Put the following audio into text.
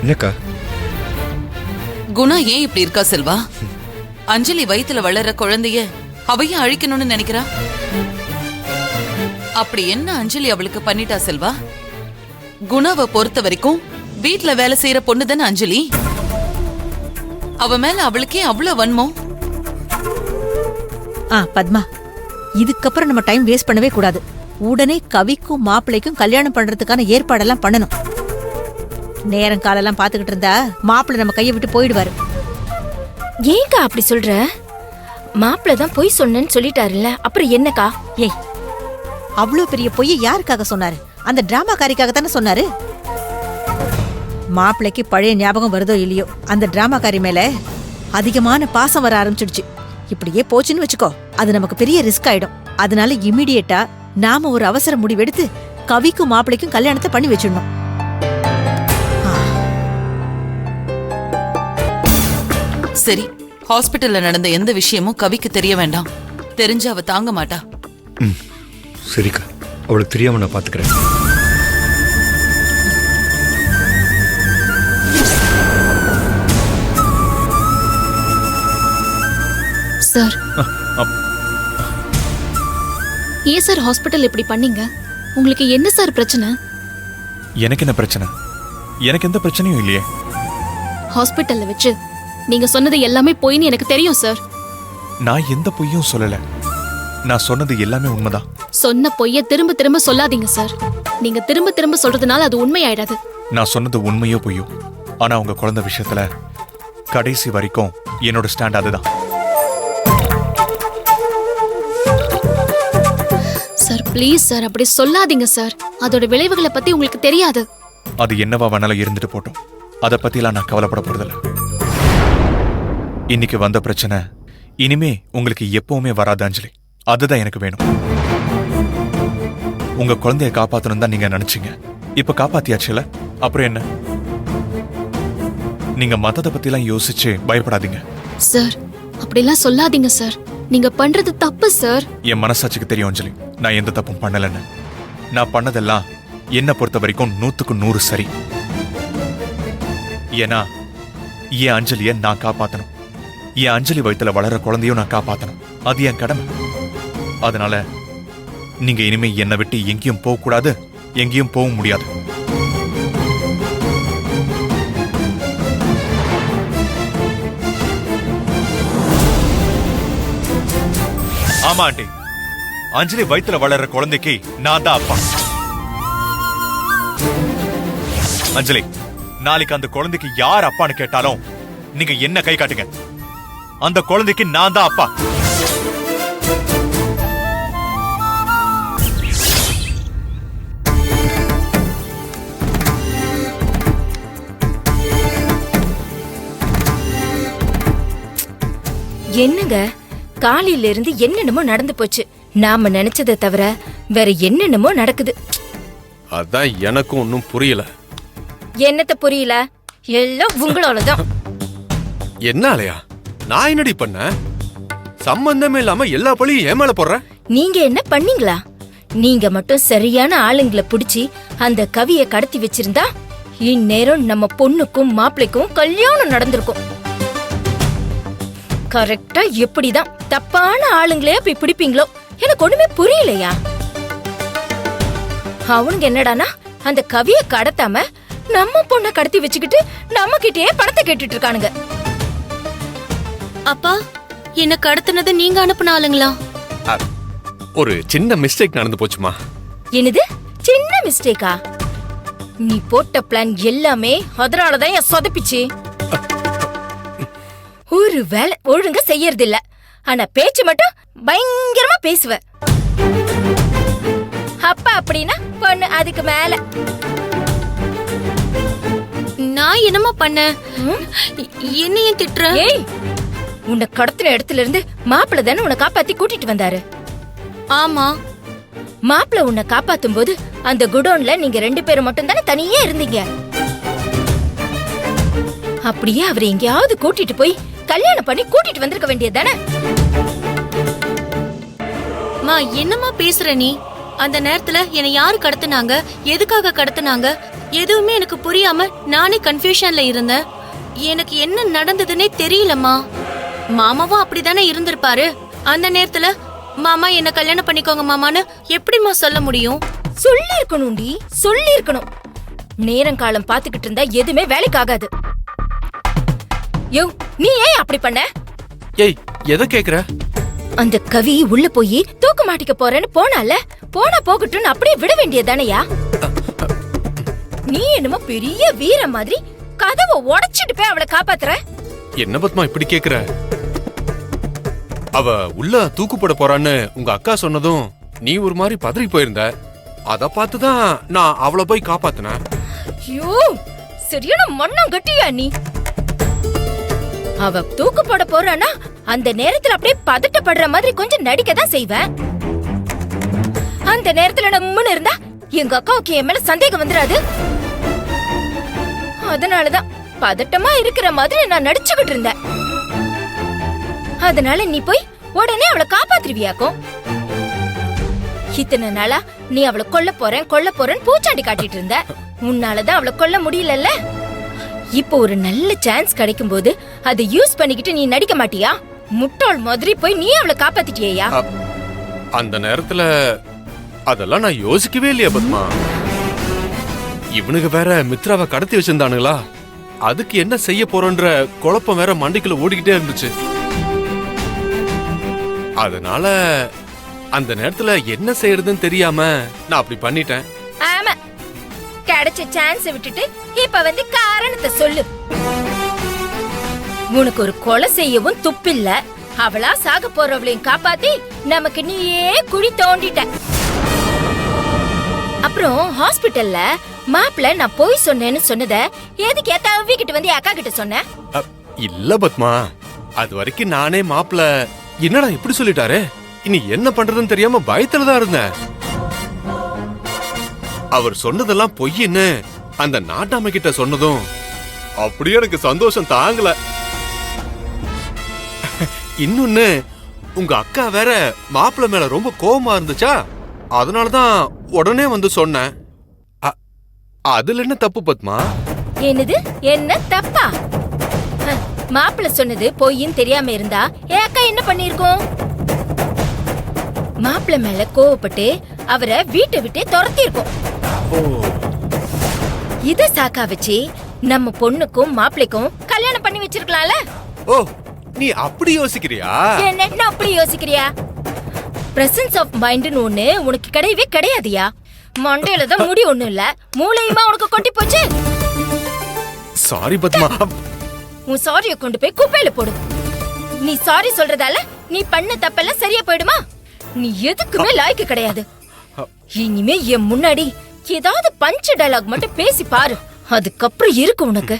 என்னக்கா? குணா ஏன் இப்படி இருக்கா செல்வா? அஞ்சலி வயித்துல வளர்ற குழந்தைய அவையும் அழிக்கணும்னு நினைக்கிறா. அப்படி என்ன அஞ்சலி அவளுக்கு பண்ணிட்டா செல்வா? குணாவை பொறுத்த வரைக்கும் வீட்ல வேலை செய்யற பொண்ணுதானே அஞ்சலி. அவ மேல அவளுக்கே அவ்வளவு வன்மம். பத்மா, இதுக்கப்புறம் நம்ம டைம் வேஸ்ட் பண்ணவே கூடாது. உடனே கவிக்கும் மாப்பிள்ளைக்கும் கல்யாணம் பண்றதுக்கான ஏற்பாடெல்லாம் பண்ணணும். நேரம் காலெல்லாம் பாத்துக்கிட்டு இருந்தா மாப்பிள்ளை நம்ம கையை விட்டு போயிடுவாரு. ஏங்கா அப்படி சொல்ற? மாப்பிள்ளை தான் பொய் சொன்னேன்னு சொல்லிட்டாருல்ல, அப்புறம் என்னக்கா? ஏய், அவ்வளவு பெரிய பொய்யை யாருக்காக சொன்னாரு? அந்த டிராமாக்காரிக்காக தானே சொன்னாரு. மாப்பிள்ளைக்கு பழைய ஞாபகம் வருதோ இல்லையோ, அந்த டிராமாக்காரி மேல அதிகமான பாசம் வர ஆரம்பிச்சிடுச்சு. இப்படியே போச்சுன்னு வச்சுக்கோ, அது நமக்கு பெரிய ரிஸ்க் ஆயிடும். அதனால இமிடியேட்டா நாம ஒரு அவசர முடிவெடுத்து கவிக்கும் மாப்பிள்ளைக்கும் கல்யாணத்தை பண்ணி வச்சிடணும். சரி, ஹாஸ்பிட்டல்ல நடந்த எந்த விஷயமும் கவிக்கு தெரிய வேண்டாம். தெரிஞ்சு அவ தாங்க மாட்டா. சரிக்கா, அவளுக்கு தெரியாம நான் பாத்துக்கிறேன். சார், ஏன் சார் ஹாஸ்பிட்டல் இப்படி பண்ணீங்க? உங்களுக்கு என்ன சார் பிரச்சனை? எனக்கு என்ன பிரச்சனை? எனக்கு எந்த பிரச்சனையும் இல்லையே. ஹாஸ்பிட்டல்ல வச்சு நீங்க சொன்னது எல்லாமே பொய்ன்னு எனக்கு தெரியும் சார். நான் எந்த பொய்யும் சொல்லல. நான் சொன்னது எல்லாமே உண்மைதான். சொன்ன பொய்ய திரும்ப திரும்ப சொல்லாதீங்க சார். நீங்க திரும்ப திரும்ப சொல்றதுனால அது உண்மையாயிடாது. நான் சொன்னது உண்மையோ பொய்யோ, ஆனா உங்க குழந்தை விஷயத்துல கடைசி வரைக்கும் என்னோட ஸ்டாண்ட் அதுதான். சார் ப்ளீஸ் சார், அப்படி சொல்லாதீங்க சார். அதோட விளைவுகளை பத்தி உங்களுக்கு தெரியாது. அது என்னவா வேணாலும் இருந்துட்டு போட்டோம். அதை பத்திலாம் நான் கவலைப்பட போறதில்ல. இன்னைக்கு வந்த பிரச்சனை இனிமே உங்களுக்கு எப்பவுமே வராது அஞ்சலி. அதுதான் எனக்கு வேணும். உங்க குழந்தைய காப்பாத்தணும் தான் நீங்க நினைச்சீங்க. இப்ப காப்பாத்தியாச்சுல, அப்புறம் என்ன? நீங்க மத்தத பத்திலாம் யோசிச்சு பயப்படாதீங்க சார். அப்படிலாம் சொல்லாதீங்க சார். நீங்க பண்றது தப்பு சார். என் மனசாட்சிக்கு தெரியும் அஞ்சலி, நான் எந்த தப்பும் பண்ணலன்னு. நான் பண்ணதெல்லாம் என்ன பொறுத்த வரைக்கும் 100க்கு 100 சரி. ஏன்னா என் அஞ்சலிய நான் காப்பாத்தணும். என் அஞ்சலி வயித்துல வளர குழந்தையும் நான் காப்பாத்தணும். அது என் கடமை. அதனால நீங்க இனிமே என்னை விட்டு எங்கேயும் போக கூடாது, எங்கேயும் போக முடியாது. ஆமா ஆண்டி, அஞ்சலி வயித்துல வளர்ற குழந்தைக்கு நான் தான் அப்பா. அஞ்சலி, நாளைக்கு அந்த குழந்தைக்கு யார் அப்பான்னு கேட்டாலும் நீங்க என்ன கை காட்டுங்க. அந்த குழந்தைக்கு நான் தான் அப்பா. என்னங்க, காலையில இருந்து என்னென்னமோ நடந்து போச்சு. நாம நினைச்சதை தவிர வேற என்னென்னமோ நடக்குது. அதான் எனக்கும் ஒன்னும் புரியல. என்னத்த புரியல? எல்லாம் உங்களோடதான். என்னாலயா? நான் என்னடி பண்ண? சம்பந்தமே இல்லாம எல்லா பழியும் ஏன் மேல போடுற? நீங்க என்ன பண்ணீங்களா? நீங்க மட்டும் சரியான ஆளுங்களை புடிச்சு அந்த கவியை கடத்தி வச்சிருந்தா இந்நேரம் நம்ம பொண்ணுக்கும் மாப்பிள்ளைக்கும் கல்யாணம் நடந்திருக்கும். கரெக்டா எப்படிதான் தப்பான ஆளுங்களே போய் பிடிப்பீங்களோ எனக்கு ஒண்ணுமே புரியலையா? அவனுங்க என்னடானா அந்த கவிய கடத்தாம நம்ம பொண்ண கடத்தி வச்சுக்கிட்டு நம்ம கிட்டே பணத்தை கேட்டுட்டு இருக்கானுங்க. அப்பா, என்ன கடத்தினது நீங்க அனுப்புன ஆளுங்களா? ஒரு சின்ன மிஸ்டேக் நடந்து போச்சுமா. என்னது சின்ன மிஸ்டேக்கா? நீ போட்ட பிளான் எல்லாமே அதனாலதான் என் சொதப்பிச்சு. ஒரு வேலை ஒழுங்கா செய்யறது இல்ல, ஆனா பேச்சு மட்டும் பயங்கரமா பேசுவ. அப்பா அப்படின்னா பொண்ணு அதுக்கு மேல. நான் என்னமா பண்ண? என்னையும் திட்டுற? ஏய், உன்னை கடத்தின இடத்துல இருந்து மாப்பிள்ள தானே உன்னை காப்பாத்தி கூட்டிட்டு வந்தாரு. ஆமா, மாப்பிள்ள உன்னை காப்பாத்தும் போது அந்த குடோன்ல நீங்க 2 பேரும் மட்டும் தானே தனியே இருந்தீங்க. அப்படியே அவரை எங்கேயாவது கூட்டிட்டு போய் கல்யாணம் பண்ணி கூட்டிட்டு வந்திருக்க வேண்டியது தானே? என்னமா பேசுற நீ? அந்த நேரத்துல என்னை யாரு கடத்துனாங்க? எதுக்காக கடத்துனாங்க? எதுவுமே எனக்கு புரியாம நானே கன்ஃபியூஷன்ல இருந்தேன். எனக்கு என்ன நடந்ததுன்னே தெரியலம்மா. மாமாவும் அப்படிதானே இருந்திருப்பாரு. அந்த நேரத்துல மாமா என்ன கல்யாணம் பண்ணிக்கோங்க மாமான்னு எப்படிம்மா சொல்ல முடியும்? சொல்லி இருக்கணும்டி, சொல்லி இருக்கணும். நேரம் காலம் பாத்துக்கிட்டு இருந்தா எதுவுமே வேலைக்கு ஆகாது. யோ, நீ ஏன் அப்படி பண்ண? ஏய், எதை கேக்குற? அந்த கவி உள்ள போய் தூக்க மாட்டிக்க போறேன்னு போனால, போனா போகட்டும்னு அப்படியே விட வேண்டியதானயா? நீ என்னமோ பெரிய வீர மாதிரி கதவை உடைச்சிட்டு போய் அவளை காப்பாத்துற. என்ன பத்மா இப்படி கேக்குற? அவ உள்ள தூக்கு போட போறான்னு உங்க அக்கா சொன்னதும் நீ ஒரு மாதிரி பதறி போயிருந்த. அத பார்த்துதான் நான் அவளை போய் காப்பாத்தினேன். ஐயோ, சரியான மண்ணம் கட்டியா நீ. அவ தூக்கு போட போறானா அந்த நேரத்துல அப்படியே பதட்டப்படுற மாதிரி கொஞ்சம் நடிக்க தான் செய்வேன். அந்த நேரத்துல நம்மன்னு இருந்தா எங்க அக்காவுக்கு என் மேல சந்தேகம் வந்துடாது. அதனாலதான் பதட்டமா இருக்கிற மாதிரி நான் நடிச்சுக்கிட்டு இருந்தேன். அதனால நீ போய் உடனே அவளை காப்பாத்திருவியாக்கும். இத்தனை நாளா நீ அவளை கொல்ல போறேன்னு பூச்சாண்டி காட்டிட்டு இருந்த. உன்னாலதான் அவளை கொல்ல முடியலல்ல. இப்போ ஒரு நல்ல சான்ஸ் கிடைக்கும் போது அதை யூஸ் பண்ணிக்கிட்டு நீ நடிக்க மாட்டியா? முட்டாள் மாதிரி போய் நீ அவளை காப்பாத்திட்டியா? அந்த நேரத்துல அதெல்லாம் நான் யோசிக்கவே இல்லையா பத்மா. இவனுக்கு வேற மித்ராவை கடத்தி வச்சிருந்தானுங்களா, அதுக்கு என்ன செய்ய போறோன்ற குழப்பம் வேற மண்டைக்குள்ள ஓடிக்கிட்டே இருந்துச்சு. அதனால அந்த நேரத்துல என்ன செய்யறதுன்னு தெரியாம நான் அப்படி பண்ணிட்டேன். ஆமா, கிடைச்ச சான்ஸ் விட்டுட்டு இப்ப வந்து காரணத்தை சொல்லு. உனக்கு ஒரு கொலை செய்யவும் துப்பில்ல. அவளா சாக போறவளையும் காப்பாத்தி நமக்கு நீயே குழி தோண்டிட்ட. அப்புறம் ஹாஸ்பிட்டல்ல மாப்பிள்ள நான் போய் சொன்னேன்னு சொன்னத எதுக்கு தவிக்கிட்டு வந்து அக்கா கிட்ட சொன்ன? இல்ல பத்மா, அது வரைக்கும் நானே மாப்பிள்ள என்னடா இப்படி சொல்லிட்டாரு, இனி என்ன பண்றதுன்னு தெரியாம பயத்துலதான் இருந்தேன். அவர் சொன்னதெல்லாம் பொய்ன்னு அந்த நாட்டாம கிட்ட சொன்னதும் அப்படியே எனக்கு சந்தோஷம் தாங்கல. இன்னொன்னு, உங்க அக்கா வேற மாப்பிள்ள மேல ரொம்ப கோவமா இருந்துச்சா, அதனாலதான் உடனே வந்து சொன்னேன். அதுல என்ன தப்பு பத்மா? என்னது, என்ன தப்பா? மாப்பிள்ள சொன்னது பொய்ன்னு தெரியாம இருந்தா என் அக்கா என்ன பண்ணிருக்கோம்? மாப்பிள்ள மேல கோவப்பட்டு அவரை வீட்டை விட்டே துரத்தி இருக்கோம். இத சாக்கா வச்சு நம்ம பொண்ணுக்கும் மாப்பிள்ளைக்கும் கல்யாணம் பண்ணி வச்சிருக்கலாம்ல. ஓ, நீ அப்படி யோசிக்கிறியா? என்ன அப்படி யோசிக்கிறியா? பிரசன்ஸ் ஆஃப் மைண்ட்னு ஒண்ணு உனக்கு கிடையவே கிடையாதியா. மண்டையில தான் முடி ஒண்ணும் இல்ல, மூளையுமா உனக்கு கொட்டி போச்சு. சாரி பத்மா. உன் சாரிய கொண்டு போய் குப்பையில போடு. நீ சாரி சொல்றதால நீ பண்ண தப்பெல்லாம் சரியா போயிடுமா? நீ எதுக்குமே லாய்க்கு கிடையாது. இனிமே என் முன்னாடி ஏதாவது பஞ்ச் டயலாக் மட்டும் பேசி பாரு, அதுக்கப்புறம் இருக்கு உனக்கு.